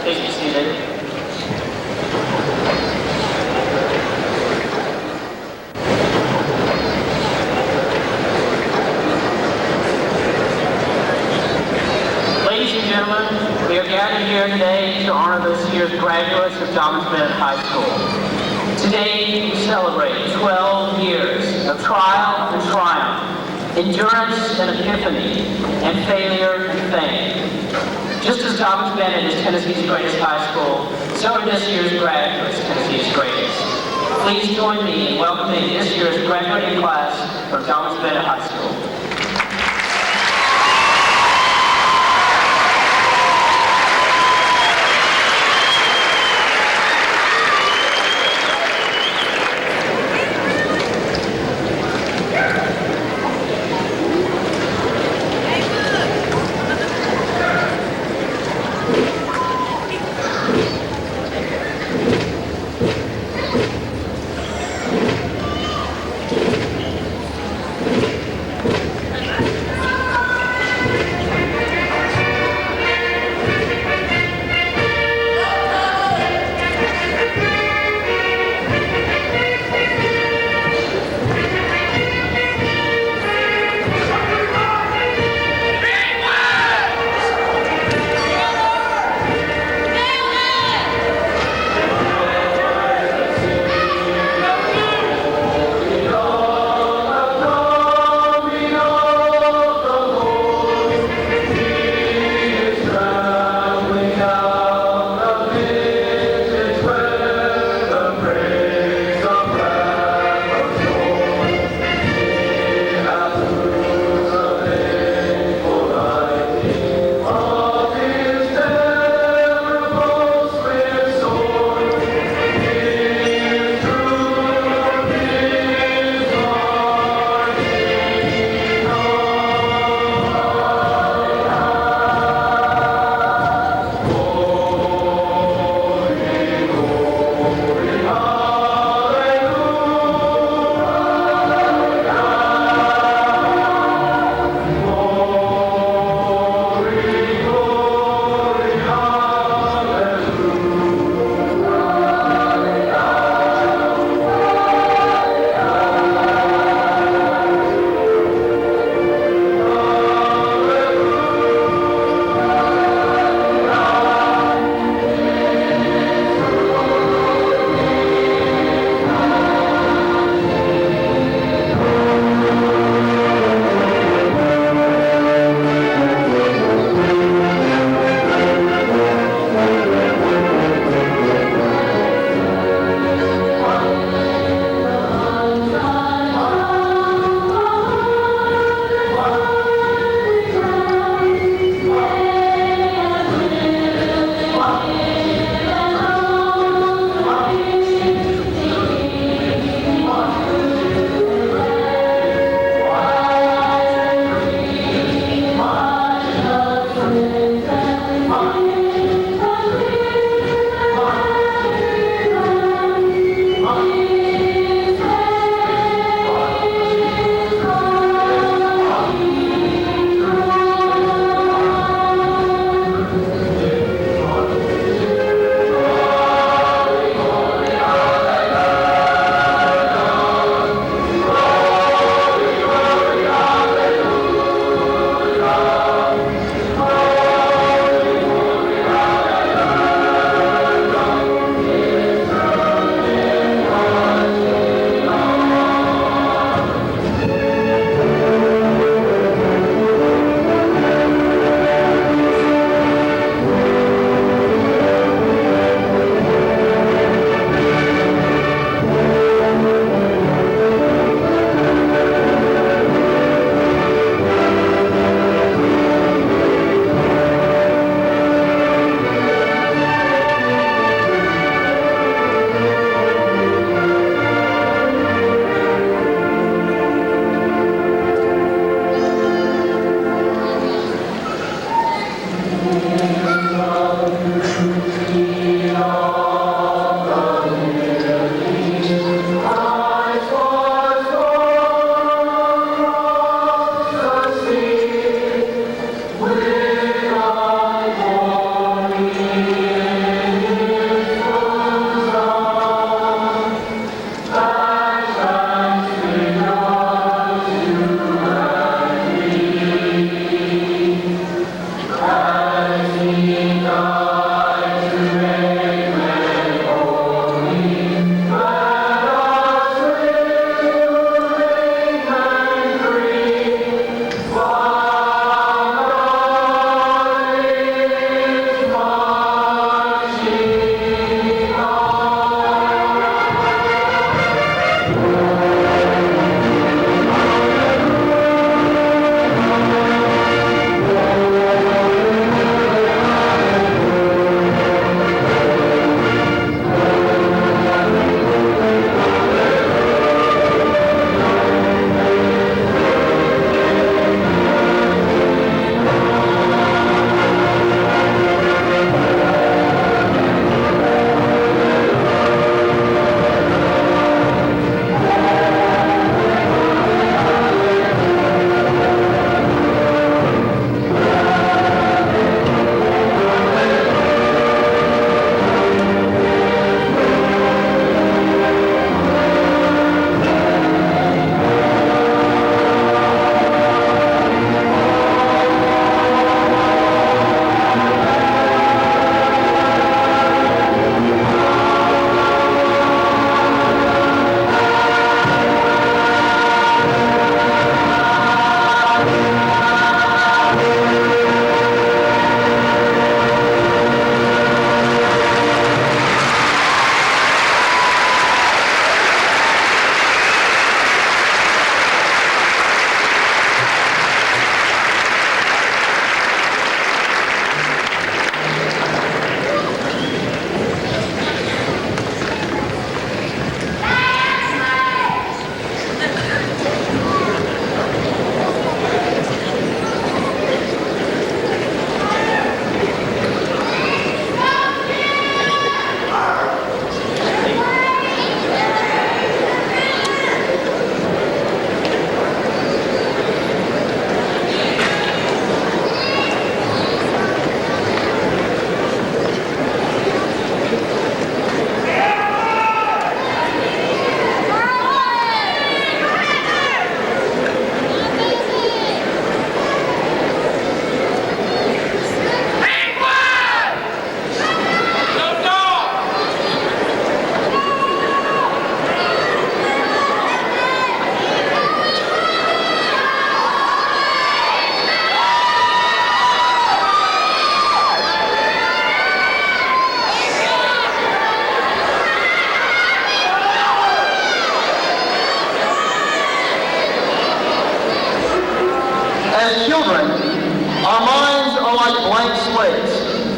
Please be seated. Ladies and gentlemen, we are gathered here today to honor this year's graduates of Dobyns-Bennett High School. Today we celebrate 12 years of trial and triumph, endurance and epiphany, and failure and fame. Just as Dobyns-Bennett is Tennessee's greatest high school, so are this year's graduates Tennessee's greatest. Please join me in welcoming this year's graduating class from Dobyns-Bennett High School.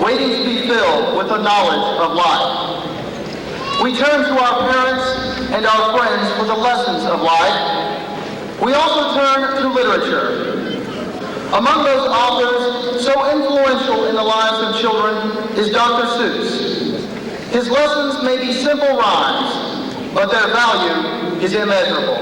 waiting to be filled with the knowledge of life. We turn to our parents and our friends for the lessons of life. We also turn to literature. Among those authors so influential in the lives of children is Dr. Seuss. His lessons may be simple rhymes, but their value is immeasurable.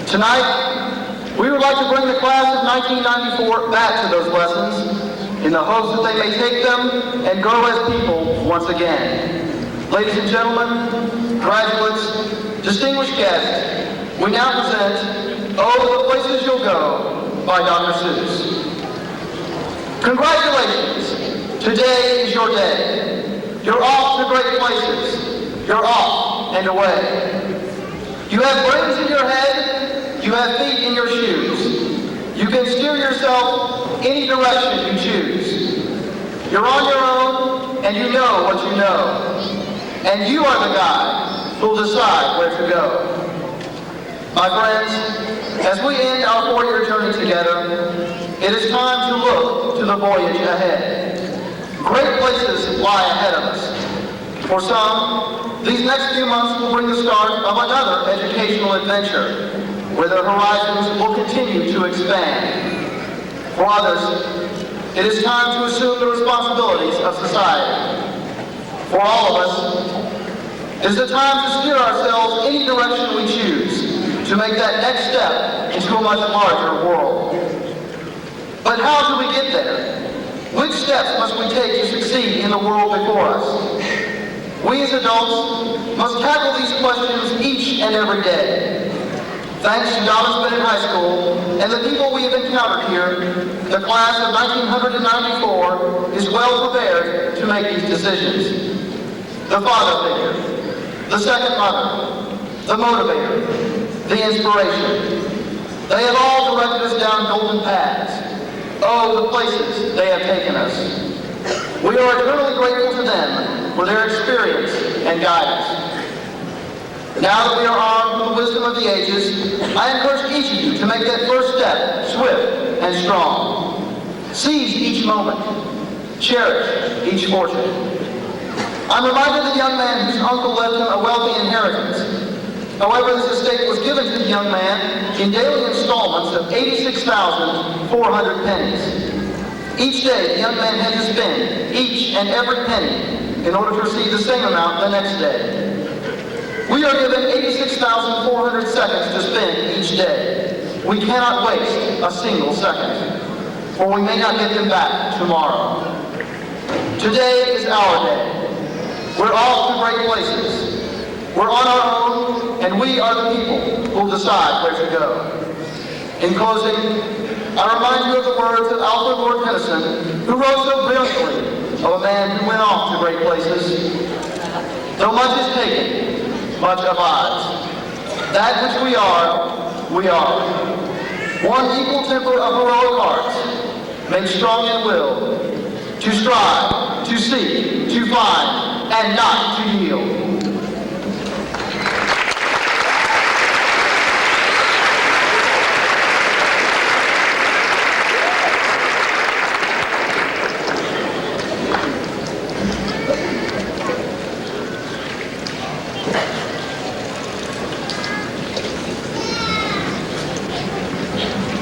Tonight, we would like to bring the class of 1994 back to those lessons in the hopes that they may take them and grow as people once again. Ladies and gentlemen, graduates, distinguished guests, we now present Oh, the Places You'll Go by Dr. Seuss. Congratulations! Today is your day. You're off to great places. You're off and away. You have brains in your head. You have feet in your shoes. You can steer yourself any direction you choose. You're on your own, and you know what you know. And you are the guy who'll decide where to go. My friends, as we end our 4-year journey together, it is time to look to the voyage ahead. Great places lie ahead of us. For some, these next few months will bring the start of another educational adventure, where their horizons will continue to expand. For others, it is time to assume the responsibilities of society. For all of us, it is the time to steer ourselves any direction we choose, to make that next step into a much larger world. But how do we get there? Which steps must we take to succeed in the world before us? We as adults must tackle these questions each and every day. Thanks to Dobyns-Bennett High School and the people we have encountered here, the class of 1994 is well prepared to make these decisions. The father figure, the second mother, the motivator, the inspiration. They have all directed us down golden paths. Oh, the places they have taken us. We are eternally grateful to them for their experience and guidance. Now that we are armed with the wisdom of the ages, I encourage each of you to make that first step swift and strong. Seize each moment. Cherish each fortune. I'm reminded of the young man whose uncle left him a wealthy inheritance. However, this estate was given to the young man in daily installments of 86,400 pennies. Each day, the young man had to spend each and every penny in order to receive the same amount the next day. We are given 86,400 seconds to spend each day. We cannot waste a single second, for we may not get them back tomorrow. Today is our day. We're off to great places. We're on our own, and we are the people who will decide where to go. In closing, I remind you of the words of Alfred Lord Tennyson, who wrote so brilliantly of a man who went off to great places. Though much is taken, much abides. That which we are. One equal temper of heroic hearts, made strong in will, to strive, to seek, to find, and not to yield.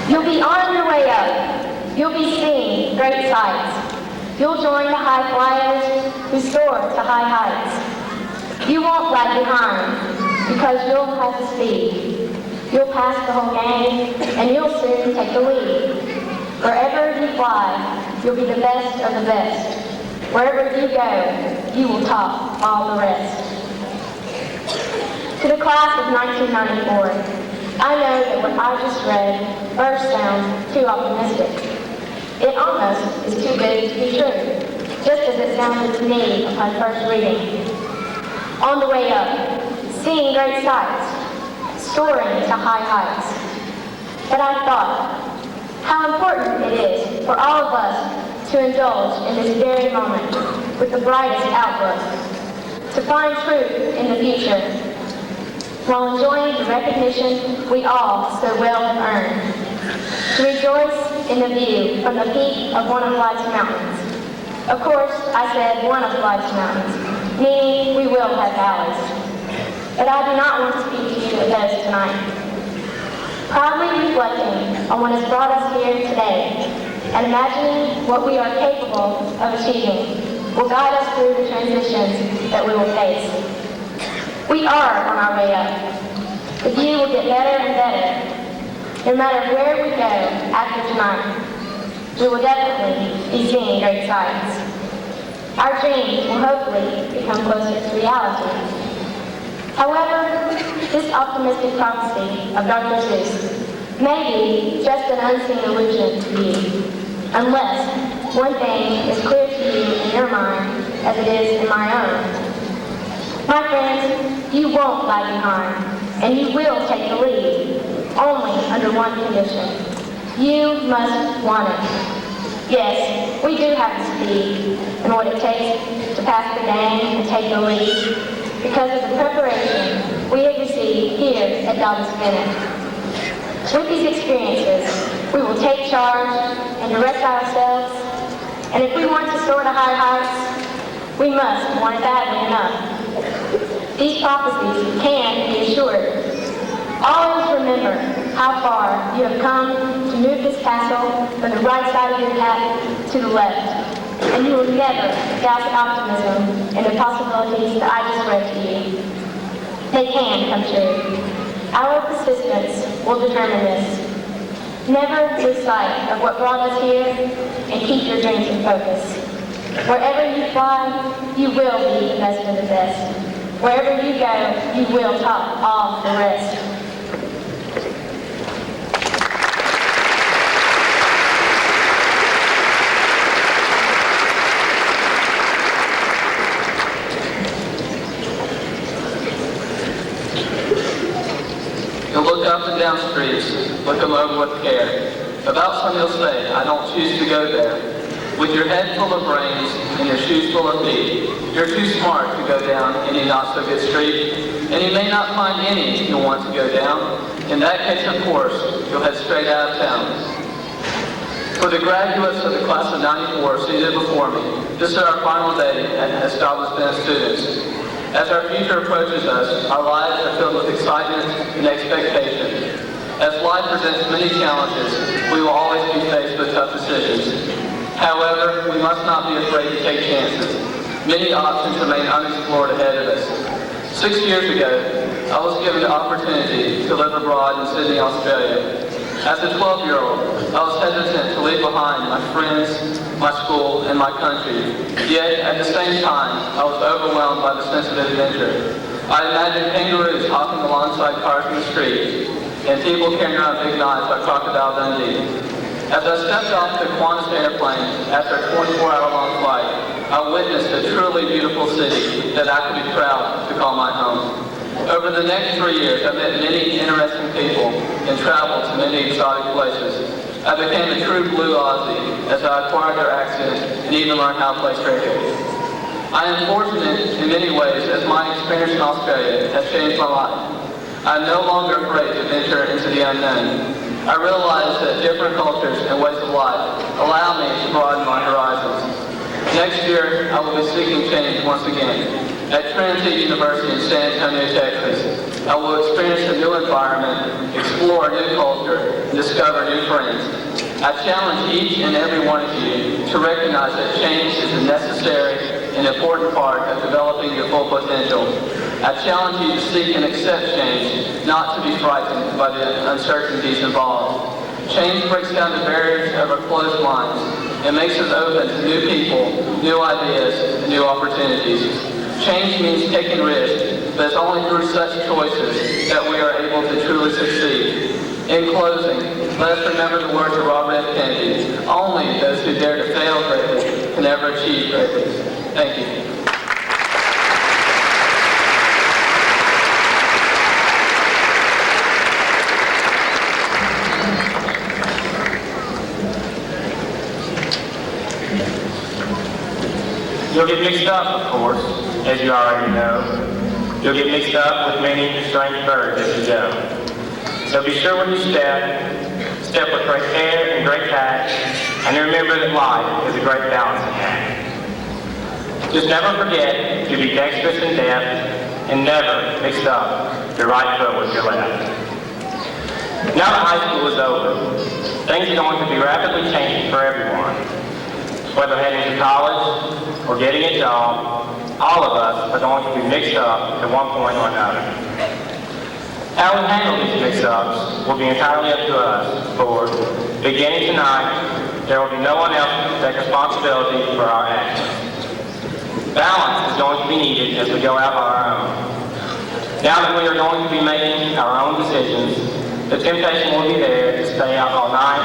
You'll be on your way up. You'll be seeing great sights. You'll join the high flyers who soar to high heights. You won't lag behind because you'll have the speed. You'll pass the whole gang and you'll soon take the lead. Wherever you fly, you'll be the best of the best. Wherever you go, you will top all the rest. To the class of 1994, I know that what I just read first sounds too optimistic. It almost is too good to be true, just as it sounded to me upon first reading. On the way up, seeing great sights, soaring to high heights. But I thought, how important it is for all of us to indulge in this very moment with the brightest outlook, to find truth in the future, while enjoying the recognition we all so well have earned, to rejoice in the view from the peak of one of life's mountains, Of course, I said one of life's mountains, meaning we will have valleys. But I do not want to speak to you of those tonight. Proudly reflecting on what has brought us here today and imagining what we are capable of achieving will guide us through the transitions that we will face. We are on our way up. The view will get better and better. No matter where we go after tonight, we will definitely be seeing great sights. Our dreams will hopefully become closer to reality. However, this optimistic prophecy of Dr. Seuss may be just an unseen illusion to you, unless one thing is clear to you in your mind as it is in my own. My friends, you won't lag behind, and you will take the lead, only under one condition. You must want it. Yes, we do have the speed and what it takes to pass the game and take the lead because of the preparation we have received here at Dobyns-Bennett. With these experiences, we will take charge and direct ourselves, and if we want to soar to high heights, we must want it badly enough. These prophecies can be assured. Always remember how far you have come to move this castle from the right side of your hat to the left, and you will never doubt the optimism and the possibilities that I just read to you. They can come true. Our persistence will determine this. Never lose sight of what brought us here, and keep your dreams in focus. Wherever you fly, you will be the best of the best. Wherever you go, you will top all the rest. You'll look up and down streets, look them over with care. About some you'll say, I don't choose to go there. With your head full of brains and your shoes full of feet, you're too smart to go down any not-so-good street, and you may not find any you'll want to go down. In that case, of course, you'll head straight out of town. For the graduates of the class of '94 seated before me, this is our final day as Dobyns-Bennett students. As our future approaches us, our lives are filled with excitement and expectation. As life presents many challenges, we will always be faced with tough decisions. However, we must not be afraid to take chances. Many options remain unexplored ahead of us. 6 years ago, I was given the opportunity to live abroad in Sydney, Australia. As a 12-year-old, I was hesitant to leave behind my friends, my school, and my country. Yet, at the same time, I was overwhelmed by the sense of adventure. I imagined kangaroos hopping alongside cars in the street, and people carrying around big knives like Crocodile Dundee. As I stepped off the Qantas airplane after a 24-hour-long flight, I witnessed a truly beautiful city that I could be proud to call my home. Over the next 3 years, I met many interesting people and traveled to many exotic places. I became a true blue Aussie as I acquired their accent and even learned how to play cricket. I am fortunate in many ways as my experience in Australia has changed my life. I'm no longer afraid to venture into the unknown. I realize that different cultures and ways of life allow me to broaden my horizons. Next year, I will be seeking change once again. At Trinity University in San Antonio, Texas, I will experience a new environment, explore a new culture, and discover new friends. I challenge each and every one of you to recognize that change is a necessary and important part of developing your full potential. I challenge you to seek and accept change, not to be frightened by the uncertainties involved. Change breaks down the barriers of our closed minds and makes us open to new people, new ideas, and new opportunities. Change means taking risks, but it's only through such choices that we are able to truly succeed. In closing, let us remember the words of Robert F. Kennedy: only those who dare to fail greatly can ever achieve greatly. Thank you. You'll get mixed up, of course, as you already know. You'll get mixed up with many strange birds as you go. So be sure when you step with great care and great tact, and remember that life is a great balancing act. Just never forget to be dexterous and deft, and never mix up your right foot with your left. Now that high school is over, things are going to be rapidly changing for everyone. Whether heading to college or getting a job, all of us are going to be mixed up at one point or another. How we handle these mix-ups will be entirely up to us, for beginning tonight, there will be no one else to take responsibility for our actions. Balance is going to be needed as we go out on our own. Now that we are going to be making our own decisions, the temptation will be there to stay out all night,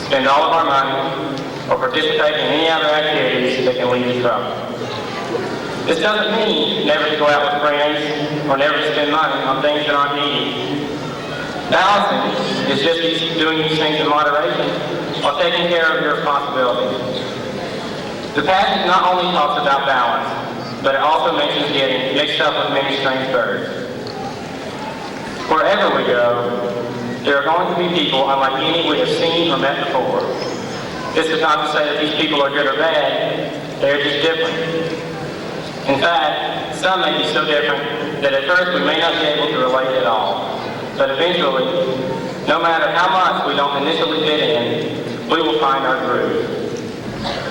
spend all of our money, or participate in any other activities that can lead to trouble. This doesn't mean never to go out with friends or never to spend money on things that aren't needed. Balancing is just doing these things in moderation while taking care of your responsibilities. The passage not only talks about balance, but it also mentions getting mixed up with many strange birds. Wherever we go, there are going to be people unlike any we have seen or met before. This is not to say that these people are good or bad, they are just different. In fact, some may be so different that at first we may not be able to relate at all. But eventually, no matter how much we don't initially fit in, we will find our groove.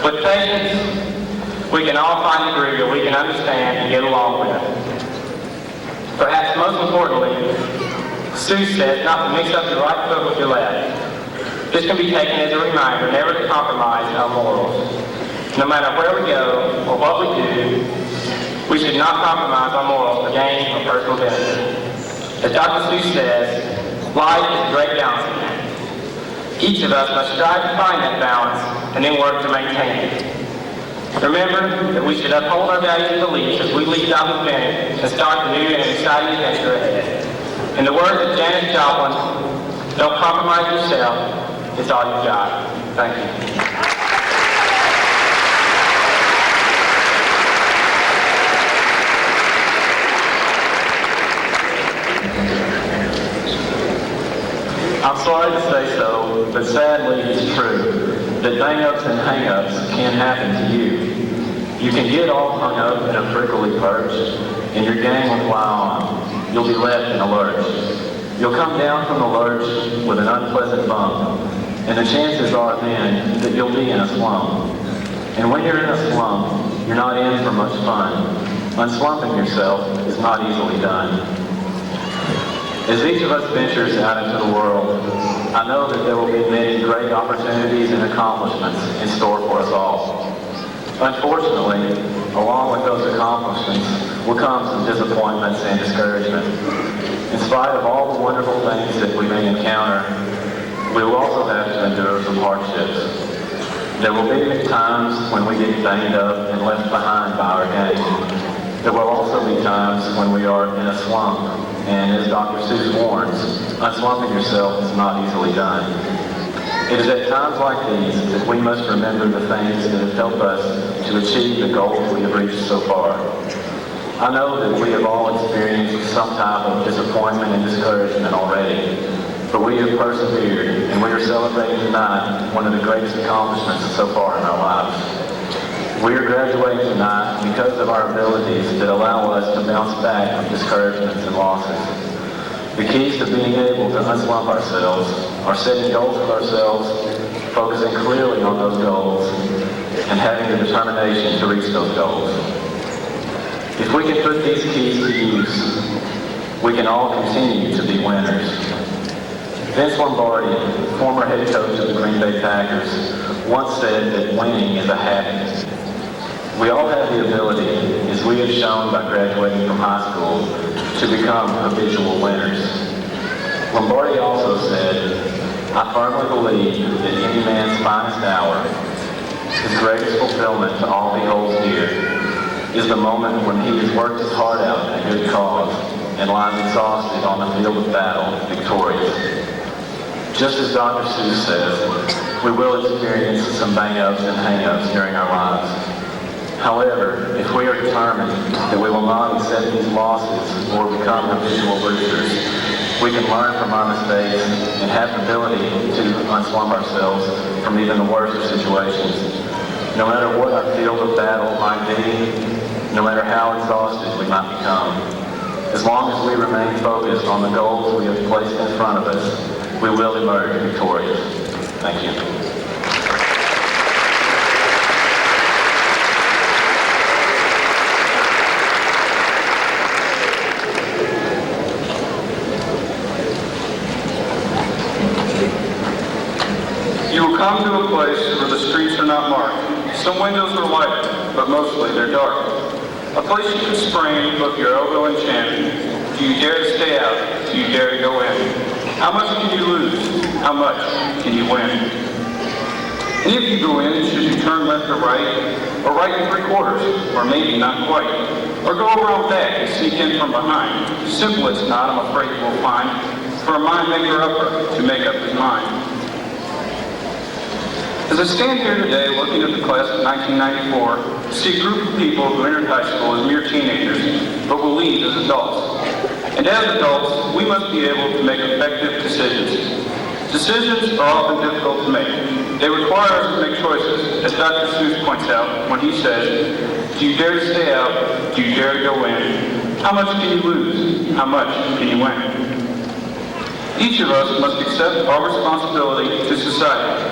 With patience, we can all find a groove that we can understand and get along with. Perhaps most importantly, Sue says not to mix up your right foot with your left. This can be taken as a reminder never to compromise our morals. No matter where we go or what we do, we should not compromise our morals for gain or personal benefit. As Dr. Seuss says, life is a great balancing act. Each of us must strive to find that balance and then work to maintain it. Remember that we should uphold our values and beliefs as we leave Dobyns-Bennett and start the new and exciting adventure ahead. In the words of Janis Joplin, don't compromise yourself, it's all you've got. Thank you. I'm sorry to say so, but sadly it's true that bang-ups and hang-ups can happen to you. You can get all hung up in a prickly perch, and your gang will fly on. You'll be left in a lurch. You'll come down from the lurch with an unpleasant bump, and the chances are then that you'll be in a slump. And when you're in a slump, you're not in for much fun. Unslumping yourself is not easily done. As each of us ventures out into the world, I know that there will be many great opportunities and accomplishments in store for us all. Unfortunately, along with those accomplishments will come some disappointments and discouragement. In spite of all the wonderful things that we may encounter, we will also have to endure some hardships. There will be times when we get banged up and left behind by our gang. There will also be times when we are in a slump. And as Dr. Seuss warns, unslumping yourself is not easily done. It is at times like these that we must remember the things that have helped us to achieve the goals we have reached so far. I know that we have all experienced some type of disappointment and discouragement already, but we have persevered, and we are celebrating tonight one of the greatest accomplishments so far in our lives. We are graduating tonight because of our abilities that allow us to bounce back from discouragements and losses. The keys to being able to unslump ourselves are setting goals for ourselves, focusing clearly on those goals, and having the determination to reach those goals. If we can put these keys to use, we can all continue to be winners. Vince Lombardi, former head coach of the Green Bay Packers, once said that winning is a habit. We all have the ability, as we have shown by graduating from high school, to become habitual winners. Lombardi also said, I firmly believe that any man's finest hour, his greatest fulfillment to all he holds dear, is the moment when he has worked his heart out in a good cause and lies exhausted on the field of battle, victorious. Just as Dr. Seuss says, we will experience some bang-ups and hang-ups during our lives. However, if we are determined that we will not accept these losses or become habitual losers, we can learn from our mistakes and have the ability to unslump ourselves from even the worst of situations. no matter what our field of battle might be, no matter how exhausted we might become. As long as we remain focused on the goals we have placed in front of us, we will emerge victorious. Thank you. You will come to a place where the streets are not marked. Some windows are lighted, but mostly they're dark. A place you can sprain both your elbow and chin. Do you dare to stay out? Do you dare to go in? How much can you lose? How much can you win? And if you go in, should you turn left or right and 3/4, or maybe not quite, or go around back and sneak in from behind? Simple it's not, I'm afraid you will find, for a mind maker-upper to make up his mind. As I stand here today looking at the class of 1994, I see a group of people who entered high school as mere teenagers, but will leave as adults. And as adults, we must be able to make effective decisions. Decisions are often difficult to make. They require us to make choices, as Dr. Seuss points out when he says, do you dare to stay out? Do you dare to go in? How much can you lose? How much can you win? Each of us must accept our responsibility to society.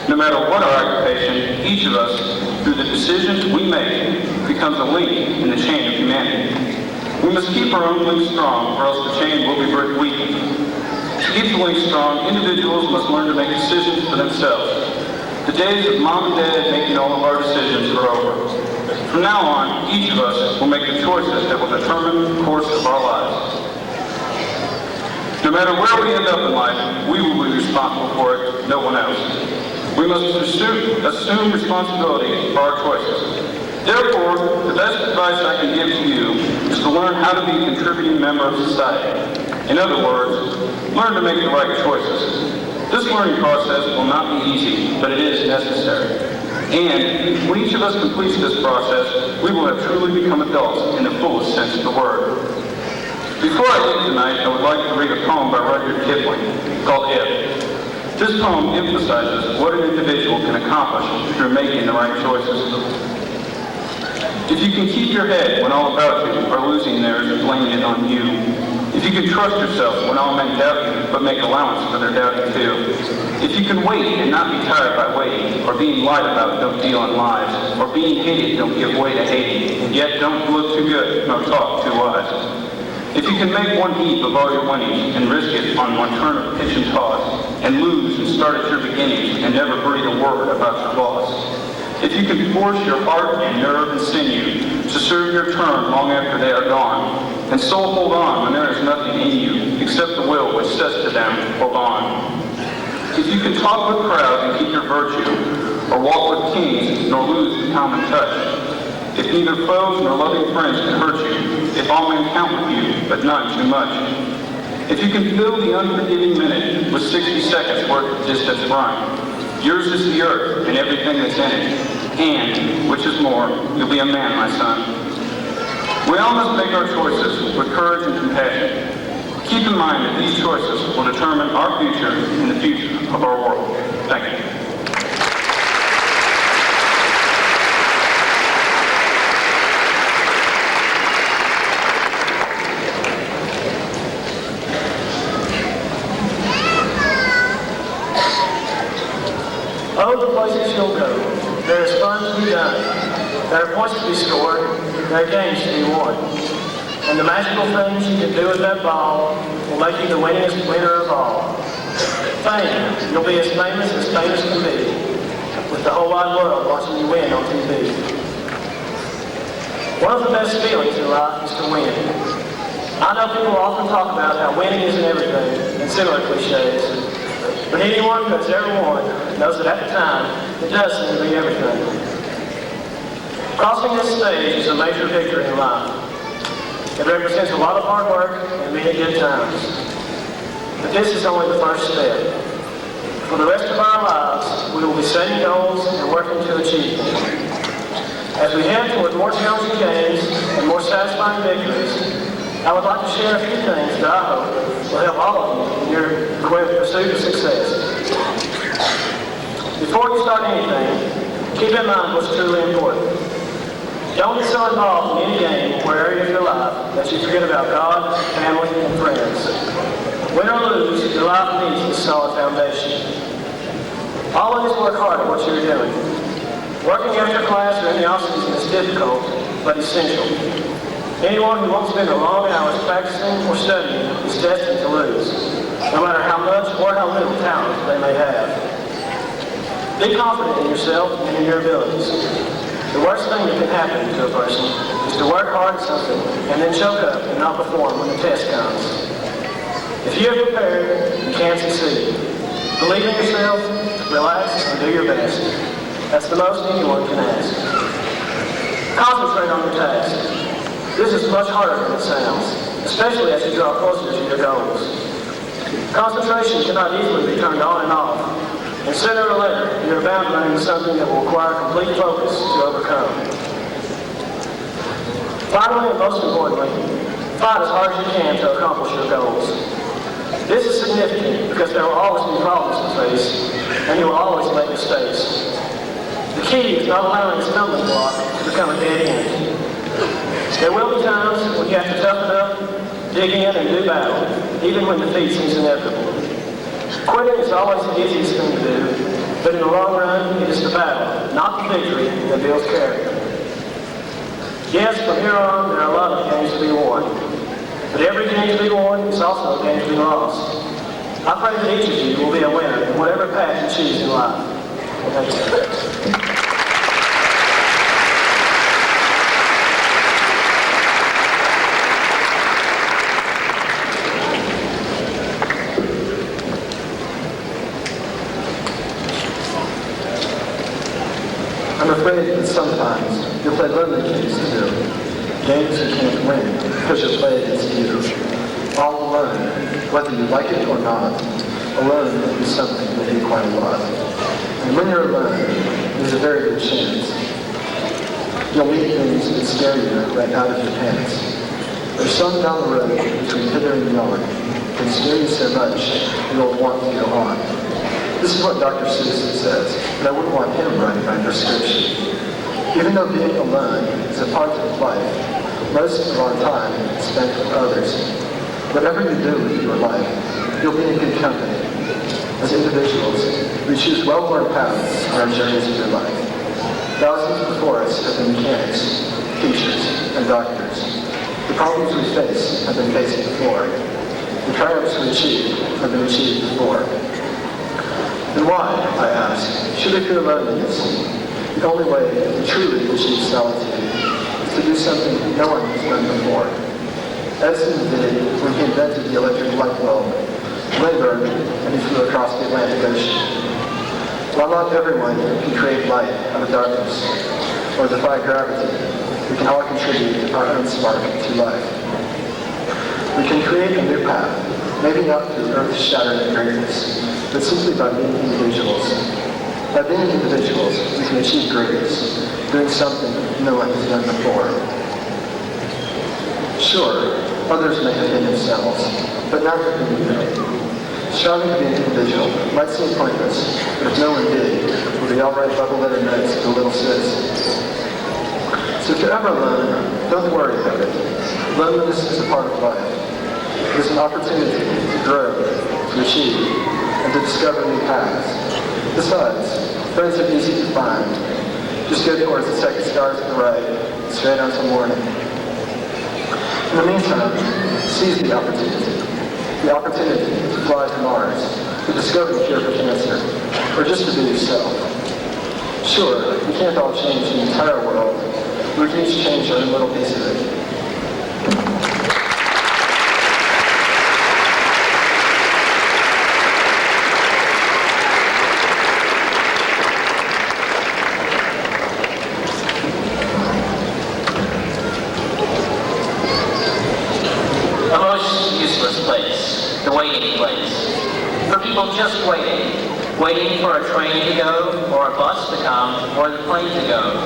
No matter what our occupation, each of us, through the decisions we make, becomes a link in the chain of humanity. We must keep our own link strong, or else the chain will be weakened. To keep the link strong, individuals must learn to make decisions for themselves. The days of mom and dad making all of our decisions are over. From now on, each of us will make the choices that will determine the course of our lives. No matter where we end up in life, we will be responsible for it, no one else. We must assume responsibility for our choices. Therefore, the best advice I can give to you is to learn how to be a contributing member of society. In other words, learn to make the right choices. This learning process will not be easy, but it is necessary. And when each of us completes this process, we will have truly become adults in the fullest sense of the word. Before I leave tonight, I would like to read a poem by Rudyard Kipling called If. This poem emphasizes what an individual can accomplish through making the right choices. If you can keep your head when all about you are losing theirs and blaming it on you. If you can trust yourself when all men doubt you, but make allowance for their doubting too. If you can wait and not be tired by waiting, or being lied about, don't deal in lies, or being hated, don't give way to hating, and yet don't look too good, nor talk too wise. If you can make one heap of all your winnings and risk it on one turn of pitch and toss, and lose and start at your beginnings and never breathe a word about your loss. If you can force your heart and nerve and sinew to serve your turn long after they are gone, and so hold on when there is nothing in you except the will which says to them, hold on. If you can talk with crowds and keep your virtue, or walk with kings nor lose the common touch, if neither foes nor loving friends can hurt you, if all men count with you, but none too much. If you can fill the unforgiving minute with 60 seconds worth of distance run, yours is the earth and everything that's in it. And, which is more, you'll be a man, my son. We all must make our choices with courage and compassion. Keep in mind that these choices will determine our future and the future of our world. Thank you. Oh, the places you'll go. There is fun to be done. There are points to be scored. There are games to be won. And the magical things you can do with that ball will make you the winningest winner of all. Fame. You'll be as famous can be, with the whole wide world watching you win on TV. One of the best feelings in life is to win. I know people often talk about how winning isn't everything, and similar cliches. But anyone who has ever won knows that at the time, it does seem to be everything. Crossing this stage is a major victory in life. It represents a lot of hard work and many good times. But this is only the first step. For the rest of our lives, we will be setting goals and working to achieve them. As we head toward more challenging games and more satisfying victories, I would like to share a few things that I hope will help all of you in your pursuit of success. Before you start anything, keep in mind what's truly important. Don't get so involved in any game or area of your life that you forget about God, family, and friends. Win or lose, your life needs a solid foundation. Always work hard at what you're doing. Working after class or in the off-season is difficult, but essential. Anyone who won't spend the long hours practicing or studying is destined to lose, no matter how much or how little talent they may have. Be confident in yourself and in your abilities. The worst thing that can happen to a person is to work hard at something and then choke up and not perform when the test comes. If you are prepared, you can succeed. Believe in yourself, relax, and do your best. That's the most anyone can ask. Concentrate on your task. This is much harder than it sounds, especially as you draw closer to your goals. Concentration cannot easily be turned on and off, and sooner or later, you're bound to run into something that will require complete focus to overcome. Finally, and most importantly, fight as hard as you can to accomplish your goals. This is significant because there will always be problems to face, and you will always make mistakes. The key is not allowing a stumbling block to become a dead end. There will be times when you have to toughen up, dig in, and do battle, even when defeat seems inevitable. Quitting is always the easiest thing to do, but in the long run, it is the battle, not the victory, that builds character. Yes, from here on, there are a lot of games to be won, but every game to be won is also a game to be lost. I pray that each of you will be a winner in whatever path you choose in life. Thank you. I'm afraid that sometimes you'll play lonely games too. Games you can't win because you're playing against you. All alone, whether you like it or not. Alone is something that you quite a lot. And when you're alone, there's a very good chance you'll meet things that scare you right out of your pants. There's some down the road between hither and yon can scare you so much you'll want to go on. This is what Dr. Seuss says, but I wouldn't want him writing my prescription. Even though being alone is a part of life, most of our time is spent with others. Whatever you do with your life, you'll be in good company. As individuals, we choose well-worn paths on our journeys through life. Thousands before us have been mechanics, teachers, and doctors. The problems we face have been faced before. The triumphs we achieve have been achieved before. And why, I ask, should we fear loneliness? The only way to truly achieve solitude is to do something no one has done before. Edison did when he invented the electric light bulb, Lindbergh, and he flew across the Atlantic Ocean. While not everyone can create light out of darkness or defy gravity, we can all contribute our own spark to life. We can create a new path, maybe not through earth-shattering greatness, but simply by being individuals. By being individuals, we can achieve greatness, doing something no one has done before. Sure, others may have been themselves, but neither can you. Striving to be an individual might seem pointless, but if no one did, would we all write bubble letter notes to little sis? So if you're ever alone, don't worry about it. Loneliness is a part of life. It is an opportunity to grow, to achieve, and to discover new paths. Besides, friends are easy to find. Just go towards the second star to the right, straight on to morning. In the meantime, seize the opportunity. The opportunity to fly to Mars, to discover the cure for cancer, or just to be yourself. Sure, we can't all change the entire world, but we can each change our own little piece of it. The most useless place, the waiting place. For people just waiting. Waiting for a train to go, or a bus to come, or the plane to go,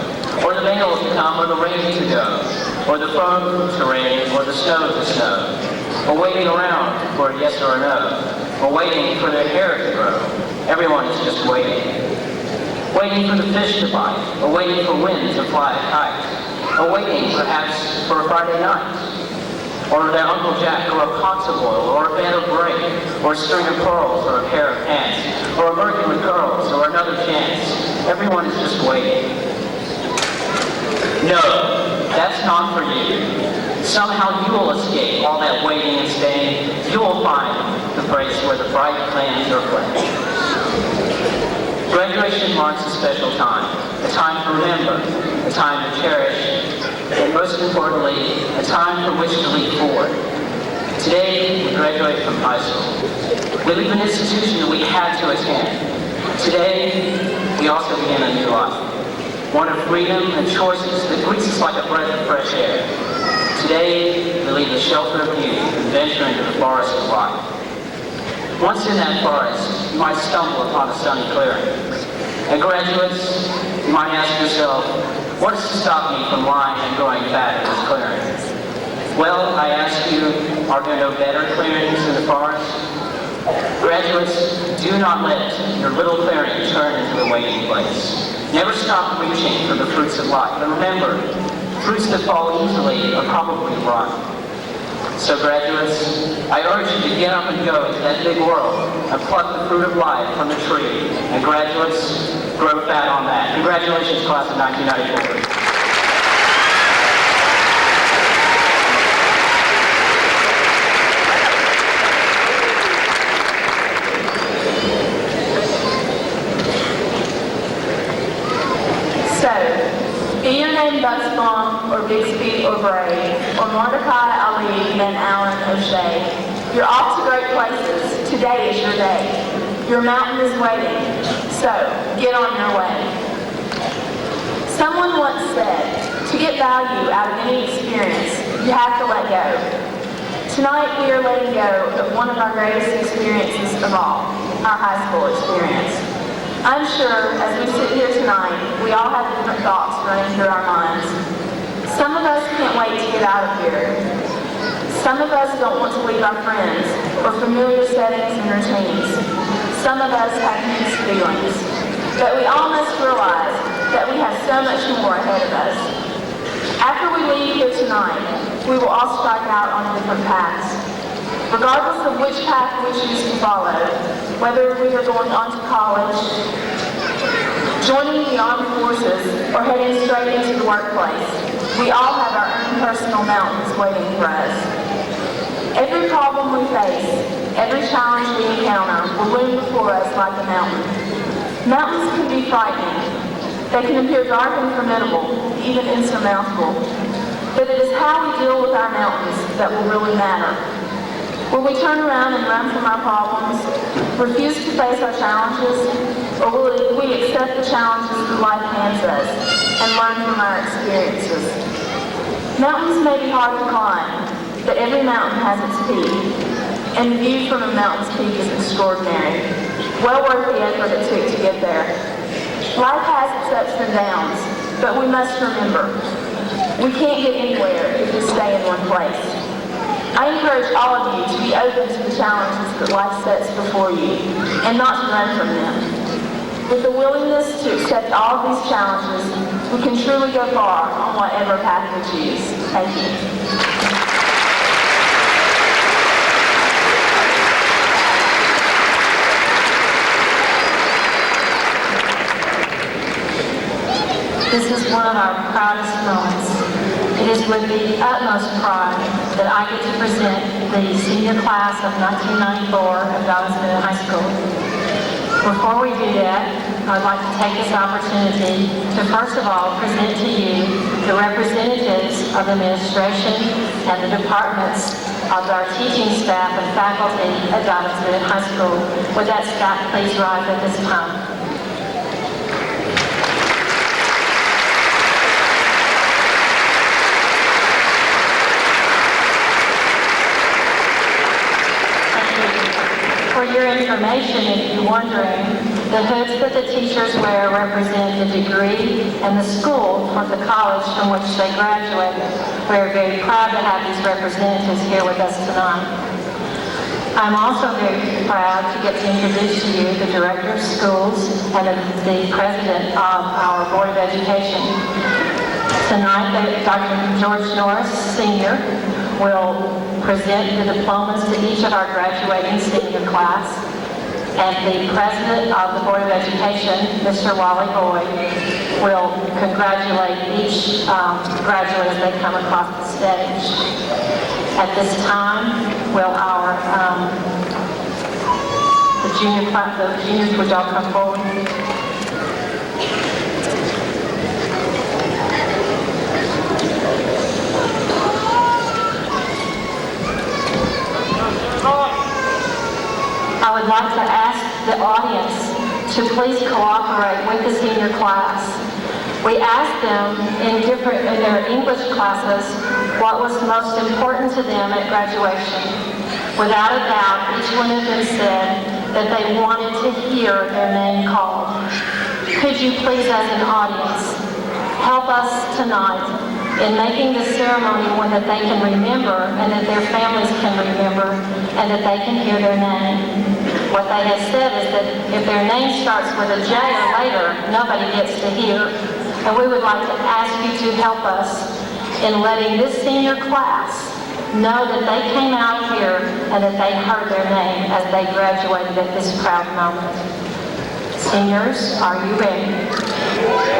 or the mail to come, or the rain to go, or the phone to ring, or the snow to snow, or waiting around for a yes or a no, or waiting for their hair to grow. Everyone is just waiting. waiting for the fish to bite, or waiting for wind to fly a kite, or waiting perhaps for a Friday night, or their Uncle Jack, or a pot to boil, or a bed of break, or a string of pearls, or a pair of pants, or a Mercury with girls, or another chance. Everyone is just waiting. No, that's not for you. Somehow you will escape all that waiting and staying. You will find the place where the bright plans are playing. Graduation marks a special time, a time to remember, a time to cherish, and most importantly, a time from which to leap forward. Today, we graduate from high school. We leave an institution that we had to attend. Today, we also begin a new life, one of freedom and choices that greets us like a breath of fresh air. Today, we leave the shelter of youth and venture into the forest of life. Once in that forest, you might stumble upon a sunny clearing. And graduates, you might ask yourself, what is to stop me from lying and growing fat in this clearing? Well, I ask you, are there no better clearings in the forest? Graduates, do not let your little clearing turn into a waiting place. Never stop reaching for the fruits of life. And remember, fruits that fall easily are probably rotten. So graduates, I urge you to get up and go into that big world and pluck the fruit of life from the tree. And graduates, grow fat on that. Congratulations, class of 1994. Be your name Bucksbaum, or Bixby, or Bray, or Mordecai, Ali, Van Allen, O'Shea. You're off to great places. Today is your day. Your mountain is waiting. So, get on your way. Someone once said, to get value out of any experience, you have to let go. Tonight we are letting go of one of our greatest experiences of all, our high school experience. I'm sure, as we sit here tonight, we all have different thoughts running through our minds. Some of us can't wait to get out of here. Some of us don't want to leave our friends or familiar settings and routines. Some of us have mixed feelings. But we all must realize that we have so much more ahead of us. After we leave here tonight, we will all strike out on different paths. Regardless of which path we choose to follow, whether we are going on to college, joining the armed forces, or heading straight into the workplace, we all have our own personal mountains waiting for us. Every problem we face, every challenge we encounter will loom before us like a mountain. Mountains can be frightening. They can appear dark and formidable, even insurmountable. But it is how we deal with our mountains that will really matter. Will we turn around and run from our problems, refuse to face our challenges, or will we accept the challenges that life hands us and learn from our experiences? Mountains may be hard to climb, but every mountain has its peak, and the view from a mountain's peak is extraordinary, well worth the effort it took to get there. Life has its ups and downs, but we must remember, we can't get anywhere if we stay in one place. I encourage all of you to be open to the challenges that life sets before you and not to run from them. With the willingness to accept all of these challenges, we can truly go far on whatever path we choose. Thank you. This is one of our proudest moments. It is with the utmost pride that I get to present the senior class of 1994 of Dobyns-Bennett High School. Before we do that, I'd like to take this opportunity to first of all present to you the representatives of the administration and the departments of our teaching staff and faculty at Dobyns-Bennett High School. Would that staff please rise at this time? For your information, if you're wondering, the hoods that the teachers wear represent the degree and the school for the college from which they graduated. We're very proud to have these representatives here with us tonight. I'm also very proud to get to introduce to you the Director of Schools and the President of our Board of Education. Tonight, Dr. George Norris, Senior, will present the diplomas to each of our graduating senior class. And the President of the Board of Education, Mr. Wally Boyd, will congratulate each graduate as they come across the stage. At this time, will the juniors, would y'all come forward? I would like to ask the audience to please cooperate with the senior class. We asked them in their English classes what was most important to them at graduation. Without a doubt, each one of them said that they wanted to hear their name called. Could you please, as an audience, help us tonight in making the ceremony one that they can remember and that their families can remember and that they can hear their name? What they have said is that if their name starts with a J or later, nobody gets to hear. And we would like to ask you to help us in letting this senior class know that they came out here and that they heard their name as they graduated at this proud moment. Seniors, are you ready?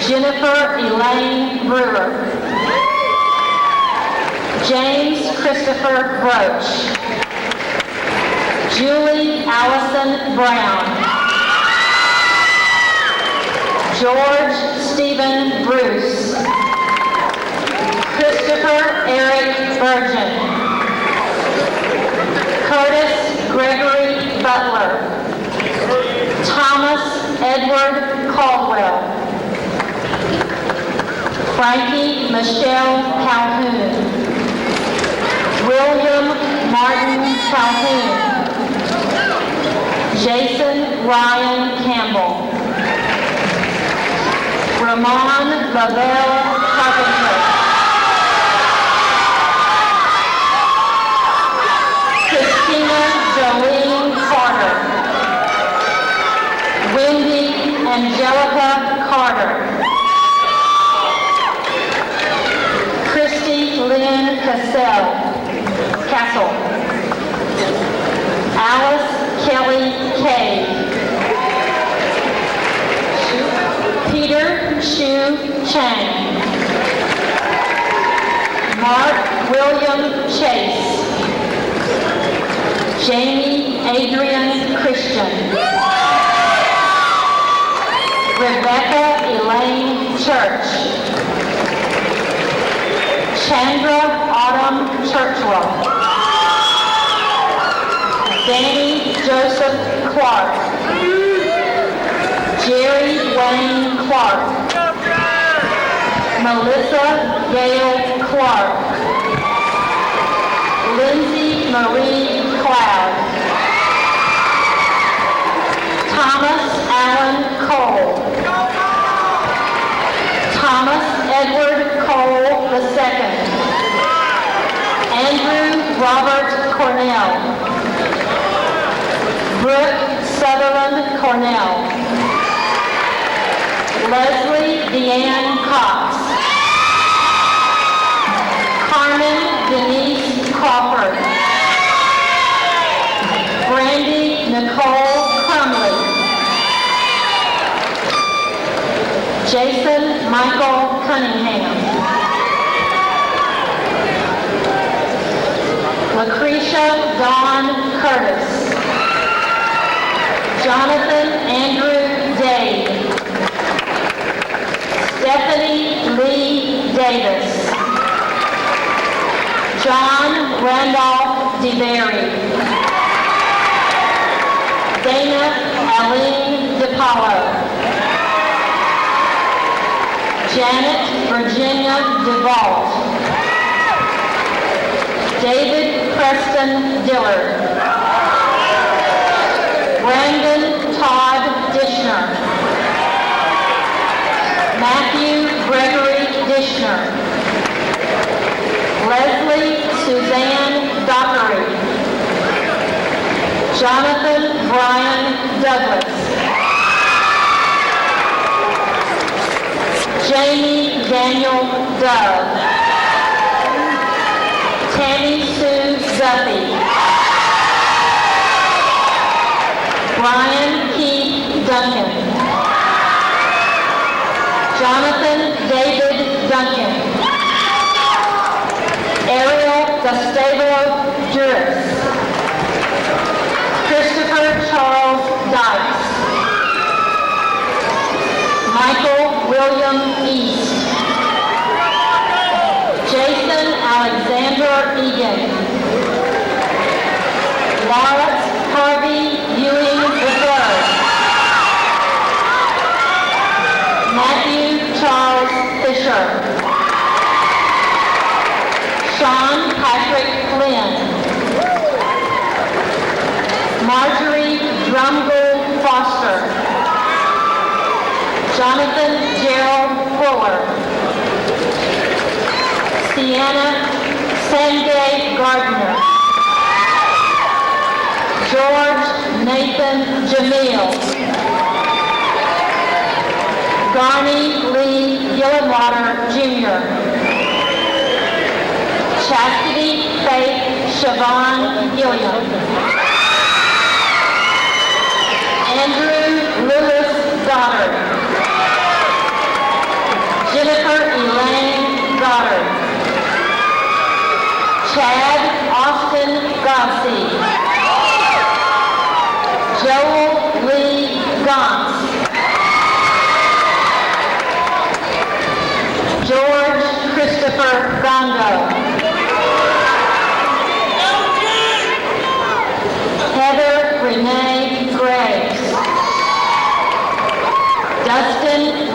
Jennifer Elaine Brewer, James Christopher Roach, Julie Allison Brown, George Stephen Bruce, Christopher Eric Virgin, Curtis Gregory Butler. Thomas Edward Caldwell. Frankie Michelle Calhoun. William Martin Calhoun. Jason Ryan Campbell. Ramon Lavelle Carpenter. Christina Jolene Carter. Wendy Angelica Carter. Christy Lynn Castle. Alice Kelly Kay. Peter Shu Chang. Mark William Chase. Jamie Adrian Christian. Rebecca Elaine Church. Chandra Autumn Churchwell. Danny Joseph Clark. Jerry Wayne Clark. Melissa Gail Clark. Lindsay Marie Cloud. Thomas Allen Cole. Thomas Edward Cole II. Andrew Robert Cornell. Brooke Sutherland Cornell. Leslie Deanne Cox. Carmen Denise Crawford. Brandy Nicole Crumley. Jason Michael Cunningham. Lucretia Dawn Curtis. Jonathan Andrew Day. Stephanie Lee Davis. John Randolph DeBerry. Dana Aline DePaulo. Janet Virginia DeVault. David Preston Dillard. Brandon Todd Dishner. Matthew Gregory Dishner. Leslie Suzanne Dockery. Jonathan Brian Douglas. Jamie Daniel Dove. Tammy Sue Duffy. Brian Keith Duncan. Jonathan David Duncan. Ariel Gustavo Juris. Christopher Charles Dykes. Michael William East. Jason Alexander Egan. Lawrence Harvey Ewing III. Matthew Charles Fisher. Sean Patrick Flynn. Marjorie Drumgold Foster. Jonathan Gerald Fuller. Sienna Sangay Gardner. George Nathan Jamil. Garney Lee Gillenwater Jr. Chastity Faith Siobhan Gilliam. Andrew Lewis Goddard. Jennifer Elaine Goddard. Chad Austin Gossey. Joel Lee Gauntz. George Christopher Gondo.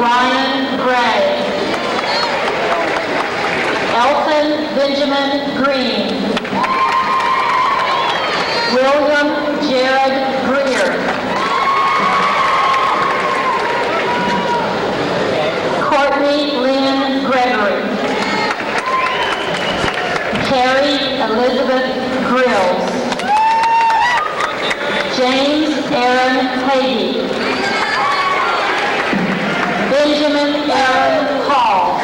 Ryan Gray. Elton Benjamin Green. William Jared Greer. Courtney Lynn Gregory. Carrie Elizabeth Grills. James Aaron Hagee. Benjamin Aaron Hall.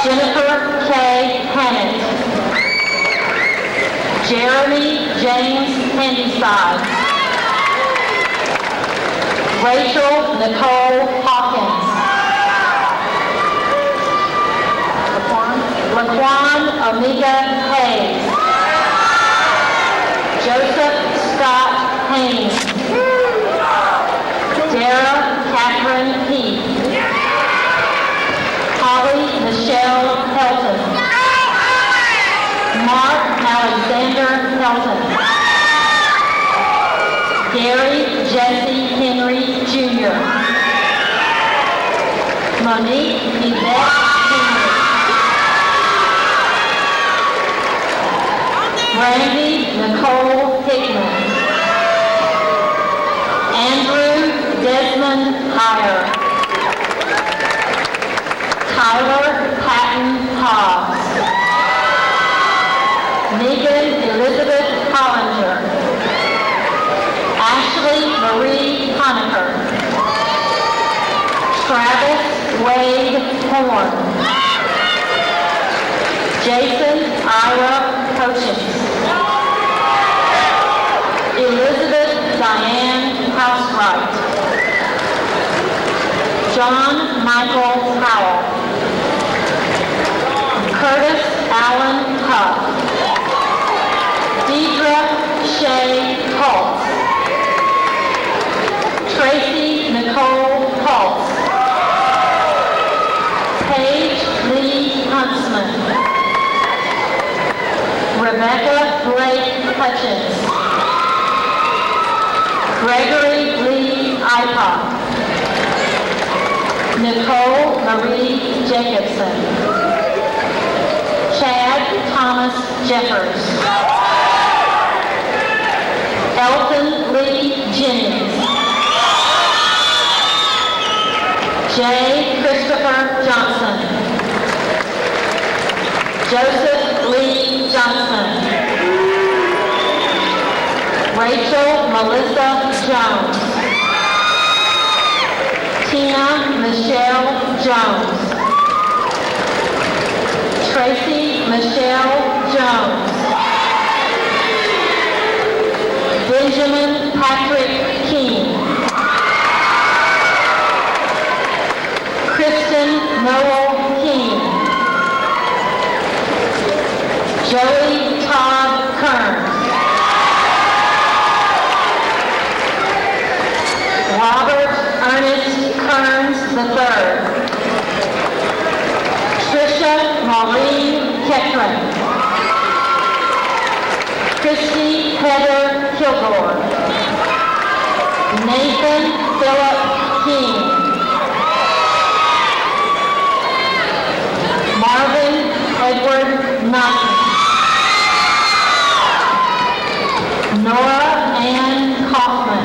Jennifer K. Hannett. Jeremy James Handyside. Rachel Nicole Hawkins. Laquan Omega Hayes. Joseph Scott Haynes. Dara Catherine Heath. Holly Michelle Helton. Mark Alexander Helton. Gary Jesse Henry Jr. Monique Yvette Henry. Brandy Nicole Hickman. Andrew Desmond Heyer. Tyler Patton Hobbs. Megan Elizabeth Hollinger. Ashley Marie Honecker. Travis Wade Horn. Jason Ira Cochins. Elizabeth Diane Housewright. John Michael Howell. Curtis Allen Huff. Deidre Shea Holtz. Tracy Nicole Holtz. Paige Lee Huntsman. Rebecca Blake Hutchins. Gregory Lee Ipock. Nicole Marie Jacobson. Chad Thomas Jeffers. Elton Lee Jennings. J. Christopher Johnson. Joseph Lee Johnson. Rachel Melissa Jones. Tina Michelle Jones. Tracy Michelle Jones. Benjamin Patrick King. Kristen Noel King. Joey Todd Kearns. Robert Ernest Kearns III. Trisha Maureen Ketron. Christy Heather Kilgore. Nathan Philip King. Marvin Edward Naughton. Nora Ann Kaufman.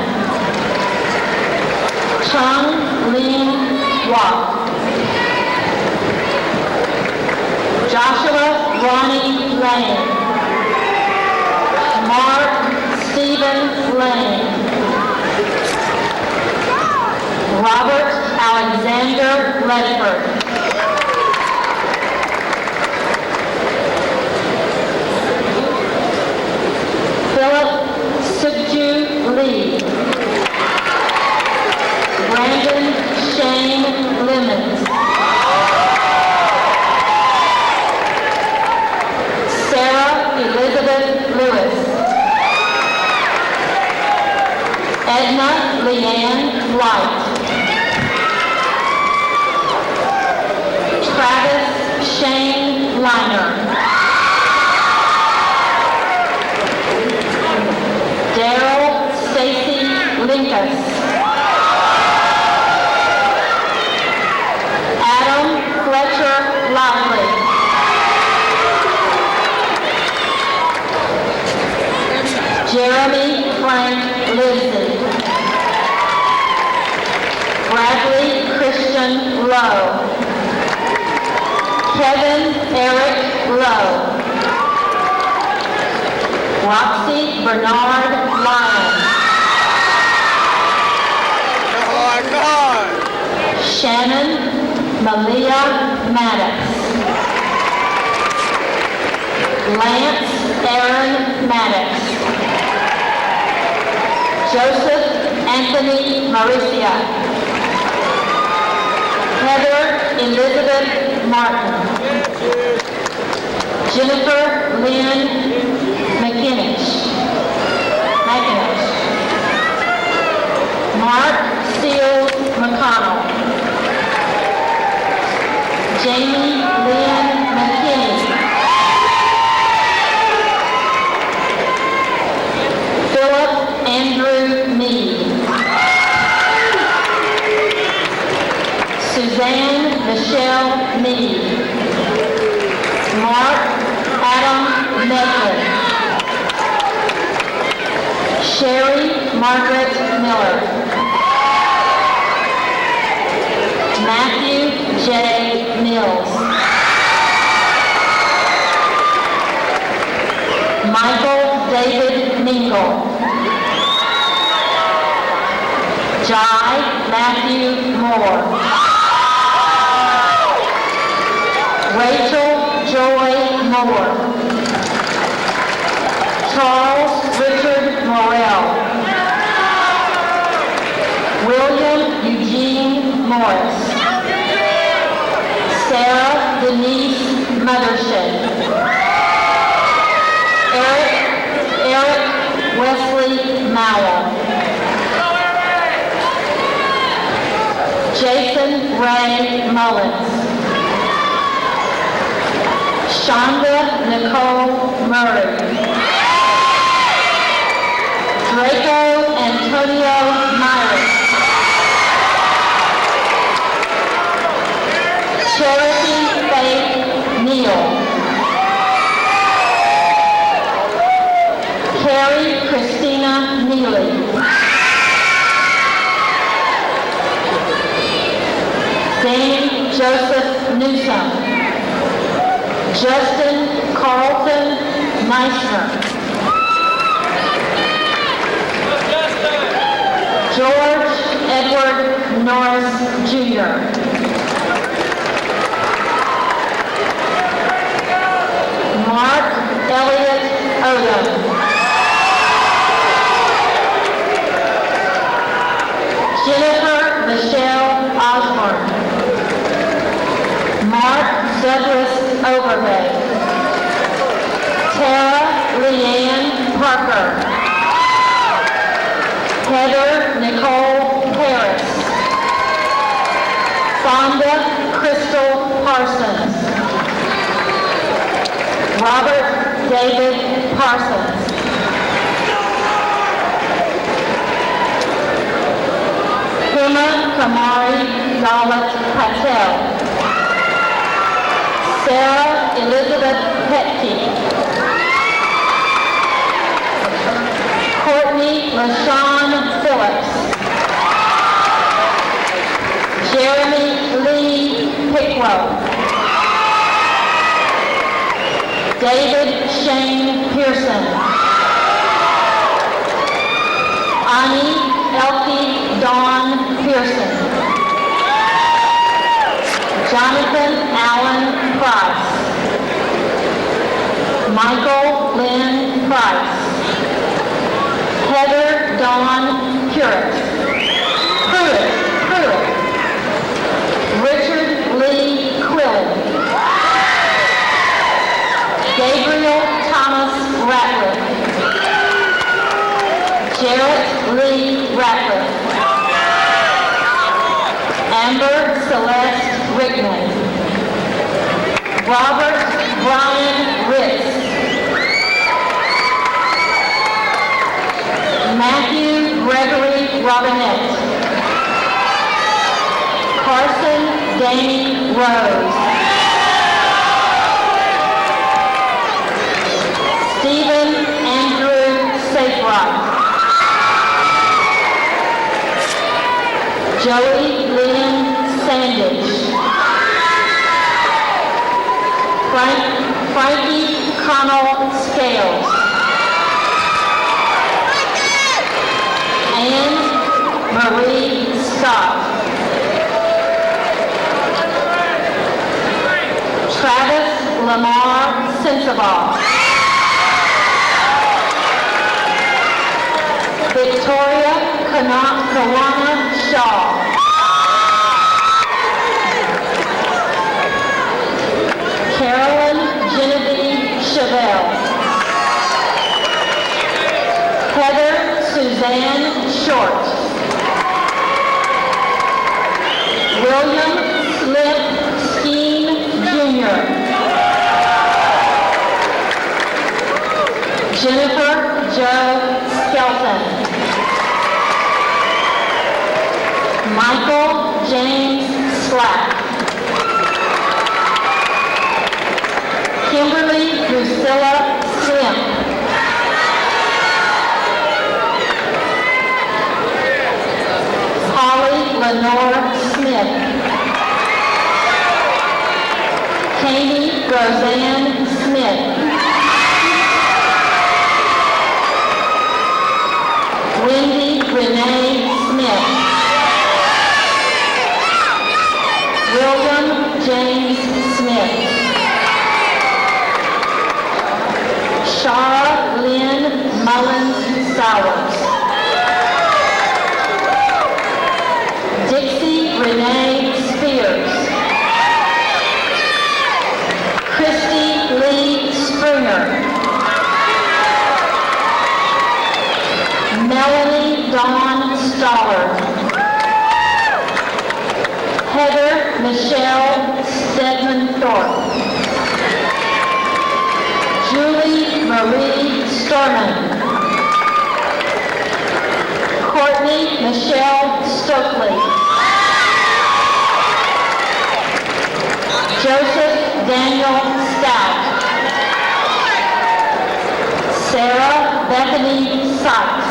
Chung Lin Watt. Joshua Ronnie Lane. Mark Stephen Lane. Robert Alexander Ledford. Philip Sukju Lee. Brandon Shane Lemons. Sarah Elizabeth Lewis. Edna Leanne White. Travis Shane Liner. Daryl Stacy Linkus. Jeremy Frank Lindsay. Bradley Christian Lowe. Kevin Eric Lowe. Roxy Bernard Lyon. Shannon Malia Maddox. Lance Aaron Maddox. Joseph Anthony Mauricia. Heather Elizabeth Martin. Jennifer Lynn McKinnish. Mark Seals McConnell. Jamie Lynn McKinney. Philip Andrew Meade. Suzanne Michelle Meade. Mark Adam Medley. Sherry Margaret Miller. Matthew J. Mills. Michael David Mingle. Jai Matthew Moore. Rachel Joy Moore. Charles Richard Morrell. William Eugene Morris. Sarah Denise Mothershed. Eric Wesley Mowell. Jason Ray Mullins. Shonda Nicole Murray. Draco Antonio Myers. Charity Faith Neal. Carrie Christina Neely. Dane Joseph Newsom. Justin Carlton Meissner. George Edward Norris Jr. Mark Elliott Odom. Jennifer Michelle Osborne. Mark Douglas Overbay. Tara Leanne Parker. Heather Nicole Harris. Fonda Crystal Parsons. Robert David Parsons. Hema Kamari Dalit Patel. Sarah Elizabeth Petke. Courtney LaShawn Phillips. Jeremy Lee Picklow. David Shane Pearson. Ani Elke Dawn Pearson. Jonathan Allen Price. Michael Lynn Price. Heather Dawn Pruitt. Richard Lee Quillen. Gabriel Thomas Ratliff. Jarrett Lee Ratliff. Amber Celeste Rickman. Robert Brian Ritz. Matthew Gregory Robinette. Carson Danny Rose. Stephen Andrew Safety. Bright. Joey Lynn Sandage. Frankie Connell Scales. Anne Marie Scott. Travis Lamar Sensabaugh. Victoria Kawana Shaw. Carolyn Genevieve Chevelle. Heather Suzanne Short. William Slip Skeen Jr. Jennifer Jo Skelton. Michael James Slack. Kimberly Drusilla Slimp. Holly Lenore Smith. Katie Roseanne Smith. Wendy Renee Smith. William James Smith. Shara Lynn Mullins Sowers. Dixie Renee Spears. Christy Lee Springer. Melanie Dawn Stoller. Heather Michelle Stedman Thorpe. Julie Marie Storman. Courtney Michelle Stokely. Joseph Daniel Stout. Sarah Bethany Sykes.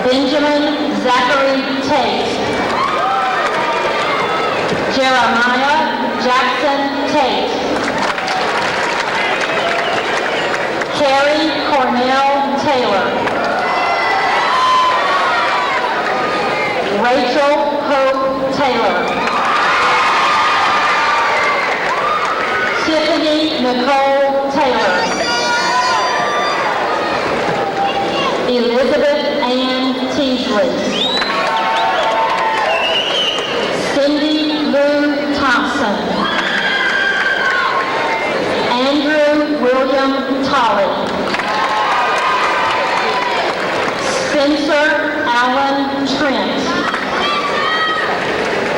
Benjamin Zachary Tate. Jeremiah Jackson Tate. Carrie Cornell Taylor. Rachel Hope Taylor. Tiffany Nicole Taylor. Elizabeth Ann Teasley. Cindy Lou Thompson. Andrew William Tolley. Spencer Allen Trent.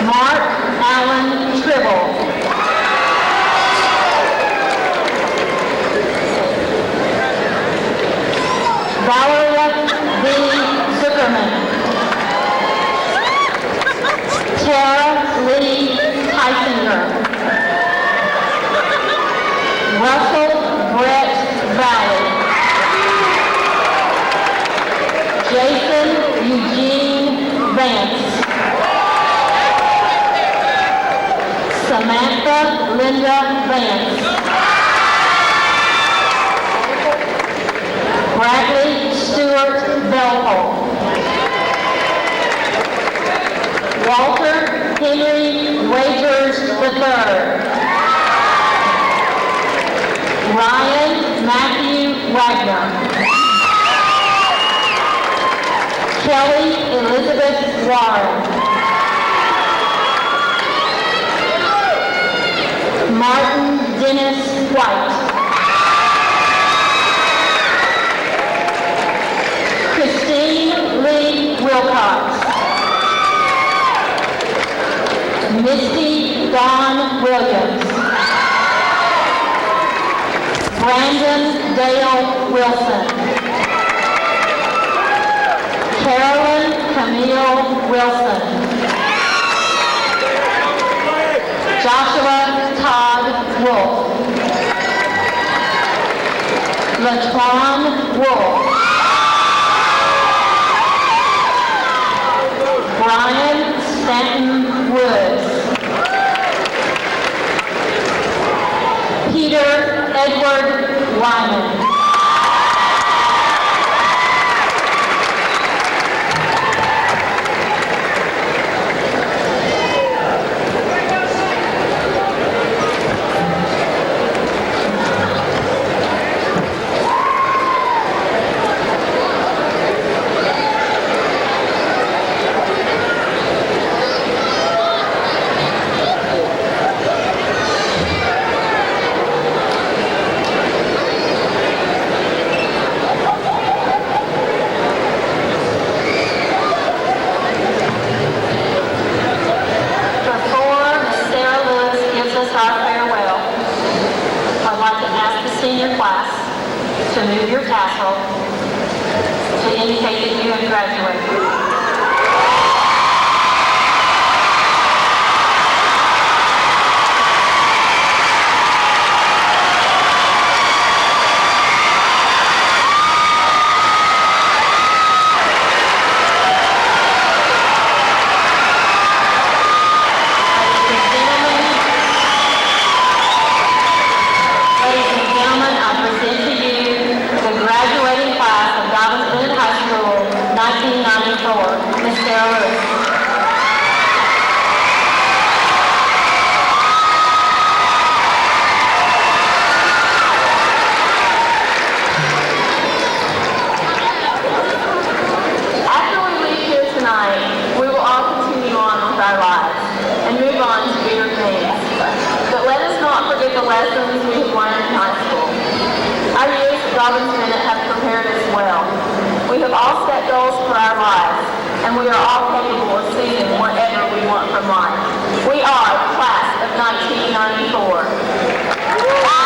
Mark Allen Tribble. Valeria B. Zuckerman. Tara Lee Heisinger. Russell Brett Valley. Jason Eugene Vance. Samantha Linda Vance. Bradley Stewart Belholt. Walter Henry Wagers III. Ryan Matthew Wagner. Kelly Elizabeth Warren. Martin Dennis White. Christine Lee Wilcox. Misty Dawn Williams. Brandon Dale Wilson. Carolyn Camille Wilson. Joshua Todd Wolf. LaTwan Wolf. Brian Stanton Woods. Peter Edward Wyman. To move your tassel to indicate that you have graduated. Ladies and gentlemen, I present to you the graduating class of Dobyns-Bennett High School, 1994, Miss Sarah Lewis. After we leave here tonight, we will all continue on with our lives and move on to bigger things. But let us not forget the lessons we have learned in high school. Our years at Dobyns-Bennett have prepared us well. We have all set goals for our lives, and we are all capable of seizing whatever we want from life. We are the class of 1994.